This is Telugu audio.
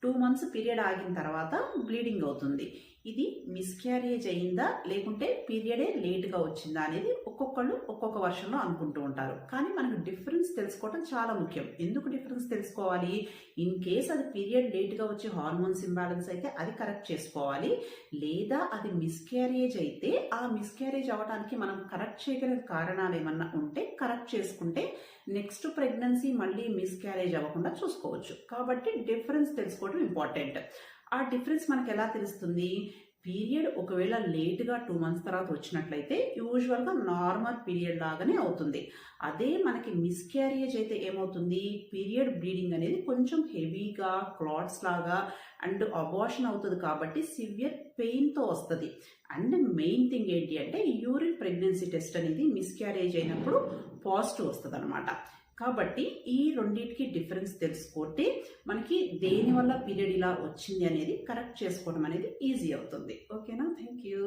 2 మంత్స్ పీరియడ్ ఆగిన తర్వాత బ్లీడింగ్ అవుతుంది. ఇది మిస్క్యారేజ్ అయిందా లేకుంటే పీరియడే లేట్గా వచ్చిందా అనేది ఒక్కొక్కళ్ళు ఒక్కొక్క వర్షన్లో అనుకుంటూ ఉంటారు. కానీ మనకు డిఫరెన్స్ తెలుసుకోవడం చాలా ముఖ్యం. ఎందుకు డిఫరెన్స్ తెలుసుకోవాలి? ఇన్ కేస్ అది పీరియడ్ లేట్గా వచ్చి హార్మోన్స్ ఇంబ్యాలెన్స్ అయితే అది కరెక్ట్ చేసుకోవాలి. లేదా అది మిస్క్యారేజ్ అయితే ఆ మిస్క్యారేజ్ అవ్వడానికి మనం కరెక్ట్ చేయగలిగిన కారణాలు ఏమన్నా ఉంటే కరెక్ట్ చేసుకుంటే నెక్స్ట్ ప్రెగ్నెన్సీ మళ్ళీ మిస్క్యారేజ్ అవ్వకుండా చూసుకోవచ్చు. కాబట్టి డిఫరెన్స్ తెలుసుకోవడం ఇంపార్టెంట్. ఆ డిఫరెన్స్ మనకు ఎలా తెలుస్తుంది? పీరియడ్ ఒకవేళ లేట్గా 2 మంత్స్ తర్వాత వచ్చినట్లయితే యూజువల్గా నార్మల్ పీరియడ్ లాగానే అవుతుంది. అదే మనకి మిస్క్యారేజ్ అయితే ఏమవుతుంది? పీరియడ్ బ్లీడింగ్ అనేది కొంచెం హెవీగా క్లాట్స్ లాగా అండ్ అబార్షన్ అవుతుంది కాబట్టి సివియర్ పెయిన్తో వస్తుంది. అండ్ మెయిన్ థింగ్ ఏంటి అంటే యూరిన్ ప్రెగ్నెన్సీ టెస్ట్ అనేది మిస్క్యారేజ్ అయినప్పుడు పాజిటివ్ వస్తుంది అనమాట. కాబట్టి ఈ రెండింటికి డిఫరెన్స్ తెలుసుకుంటే మనకి దేని వల్ల పీరియడ్ ఇలా వచ్చింది అనేది కరెక్ట్ చేసుకోవడం అనేది ఈజీ అవుతుంది. ఓకేనా? Thank you.